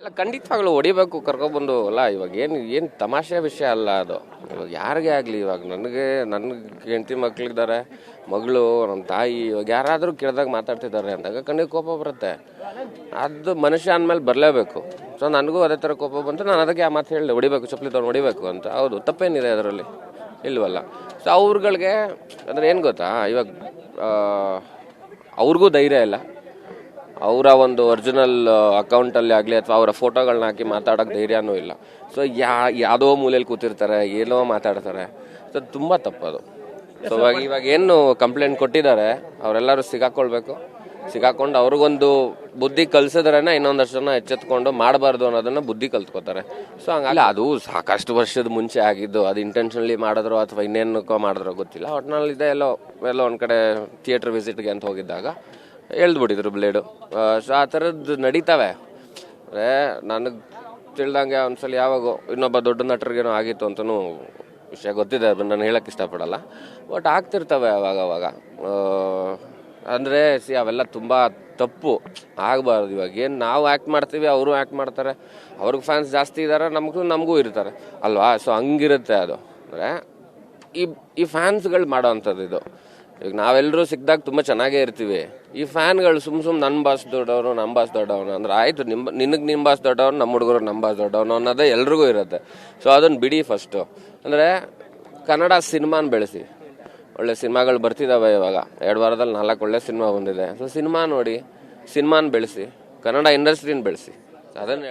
ಅಲ್ಲ, ಖಂಡಿತವಾಗ್ಲೂ ಹೊಡಿಬೇಕು, ಕರ್ಕೊಬಂದು. ಅಲ್ಲ, ಇವಾಗ ಏನು ತಮಾಷೆ ವಿಷಯ ಅಲ್ಲ ಅದು. ಇವಾಗ ಯಾರಿಗೇ ಆಗಲಿ, ಇವಾಗ ನನ್ನ ಹೆಂಡತಿ ಮಕ್ಳಿದ್ದಾರೆ, ಮಗಳು, ನಮ್ಮ ತಾಯಿ, ಇವಾಗ ಯಾರಾದರೂ ಕೇಳಿದಾಗ ಮಾತಾಡ್ತಿದ್ದಾರೆ ಅಂದಾಗ ಕಣ್ಣಿಗೆ ಕೋಪ ಬರುತ್ತೆ. ಅದು ಮನುಷ್ಯ ಅಂದಮೇಲೆ ಬರಲೇಬೇಕು. ಸೊ ನನಗೂ ಅದೇ ಥರ ಕೋಪ ಬಂತು. ನಾನು ಅದಕ್ಕೆ ಆ ಮಾತು ಹೇಳಿದೆ, ಹೊಡಿಬೇಕು, ಚಪ್ಪಲಿ ತೊಗೊಂಡು ಹೊಡಿಬೇಕು ಅಂತ. ಹೌದು, ತಪ್ಪೇನಿದೆ ಅದರಲ್ಲಿ? ಇಲ್ವಲ್ಲ. ಸೊ ಅವ್ರುಗಳಿಗೆ ಅಂದರೆ ಏನು ಗೊತ್ತಾ, ಇವಾಗ ಅವ್ರಿಗೂ ಧೈರ್ಯ ಇಲ್ಲ. ಅವರ ಒಂದು ಒರಿಜಿನಲ್ ಅಕೌಂಟಲ್ಲಿ ಆಗಲಿ ಅಥವಾ ಅವರ ಫೋಟೋಗಳನ್ನ ಹಾಕಿ ಮಾತಾಡೋಕ್ಕೆ ಧೈರ್ಯನೂ ಇಲ್ಲ. ಸೊ ಯಾವುದೋ ಮೂಲೆಯಲ್ಲಿ ಕೂತಿರ್ತಾರೆ, ಏನೋ ಮಾತಾಡ್ತಾರೆ. ಸೊ ತುಂಬ ತಪ್ಪದು. ಸೊ ಇವಾಗ ಏನು ಕಂಪ್ಲೇಂಟ್ ಕೊಟ್ಟಿದ್ದಾರೆ, ಅವರೆಲ್ಲರೂ ಸಿಗಾಕೊಂಡು ಅವ್ರಿಗೊಂದು ಬುದ್ಧಿ ಕಲಿಸಿದ್ರೇನೆ ಇನ್ನೊಂದಷ್ಟು ಜನ ಎಚ್ಚೆತ್ಕೊಂಡು ಮಾಡಬಾರ್ದು ಅನ್ನೋದನ್ನ ಬುದ್ಧಿ ಕಲ್ತ್ಕೋತಾರೆ. ಸೊ ಹಂಗಲ್ಲ, ಅದು ಸಾಕಷ್ಟು ವರ್ಷದ ಮುಂಚೆ ಆಗಿದ್ದು. ಅದು ಇಂಟೆನ್ಷನಲಿ ಮಾಡಿದ್ರು ಅಥವಾ ಇನ್ನೇನಕ್ಕೋ ಮಾಡಿದ್ರೋ ಗೊತ್ತಿಲ್ಲ. ಒಟ್ಟಿನಲ್ಲಿ ಇದೆ, ಎಲ್ಲೋ ಒಂದು ಕಡೆ ಥಿಯೇಟರ್ ವಿಸಿಟ್ಗೆ ಅಂತ ಹೋಗಿದ್ದಾಗ ಎಳ್ದುಬಿಟ್ಟಿದ್ರು ಬ್ಲೇಡು. ಸೊ ಆ ಥರದ್ದು ನಡೀತವೆ. ನನಗೆ ತಿಳ್ದಂಗೆ ಒಂದ್ಸಲ ಯಾವಾಗೋ ಇನ್ನೊಬ್ಬ ದೊಡ್ಡ ನಟರಿಗೇನೋ ಆಗಿತ್ತು ಅಂತಲೂ ವಿಷಯ ಗೊತ್ತಿದೆ, ಅದನ್ನು ನಾನು ಹೇಳೋಕ್ಕೆ ಇಷ್ಟಪಡಲ್ಲ. ಬಟ್ ಆಗ್ತಿರ್ತವೆ ಅವಾಗ. ಅಂದರೆ ಅವೆಲ್ಲ ತುಂಬ ತಪ್ಪು, ಆಗಬಾರ್ದು. ಇವಾಗ ಏನು ನಾವು ಆ್ಯಕ್ಟ್ ಮಾಡ್ತೀವಿ, ಅವರು ಆ್ಯಕ್ಟ್ ಮಾಡ್ತಾರೆ. ಅವ್ರಿಗೆ ಫ್ಯಾನ್ಸ್ ಜಾಸ್ತಿ ಇದ್ದಾರೆ, ನಮಗೂ ಇರ್ತಾರೆ ಅಲ್ವಾ? ಸೊ ಹಂಗಿರುತ್ತೆ ಅದು. ಅಂದರೆ ಈ ಫ್ಯಾನ್ಸ್ಗಳು ಮಾಡೋ ಅಂಥದ್ದು ಇದು. ಈಗ ನಾವೆಲ್ಲರೂ ಸಿಕ್ಕಿದಾಗ ತುಂಬ ಚೆನ್ನಾಗೇ ಇರ್ತೀವಿ. ಈ ಫ್ಯಾನ್ಗಳು ಸುಮ್ಮ ನನ್ನ ಬಾಸ್ ದೊಡ್ಡವನು, ನಮ್ಮ ಬಾಸ್ ದೊಡ್ಡವನು ಅಂದ್ರೆ ಆಯಿತು. ನಿಮ್ಮ ಬಾಸ್ ದೊಡ್ಡವನು, ನಮ್ಮ ಹುಡುಗರು ನಮ್ಮ ಬಾಸ್ ದೊಡ್ಡವನು ಅನ್ನೋದೇ ಎಲ್ರಿಗೂ ಇರುತ್ತೆ. ಸೊ ಅದನ್ನು ಬಿಡಿ ಫಸ್ಟು. ಅಂದರೆ ಕನ್ನಡ ಸಿನಿಮಾನ ಬೆಳೆಸಿ. ಒಳ್ಳೆ ಸಿನಿಮಾಗಳು ಬರ್ತಿದ್ದಾವೆ. ಇವಾಗ 2 ವಾರದಲ್ಲಿ 4 ಒಳ್ಳೆ ಸಿನಿಮಾ ಬಂದಿದೆ. ಸೊ ಸಿನಿಮಾ ನೋಡಿ, ಸಿನಿಮಾನ ಬೆಳೆಸಿ, ಕನ್ನಡ ಇಂಡಸ್ಟ್ರಿನ ಬೆಳೆಸಿ. ಅದನ್ನು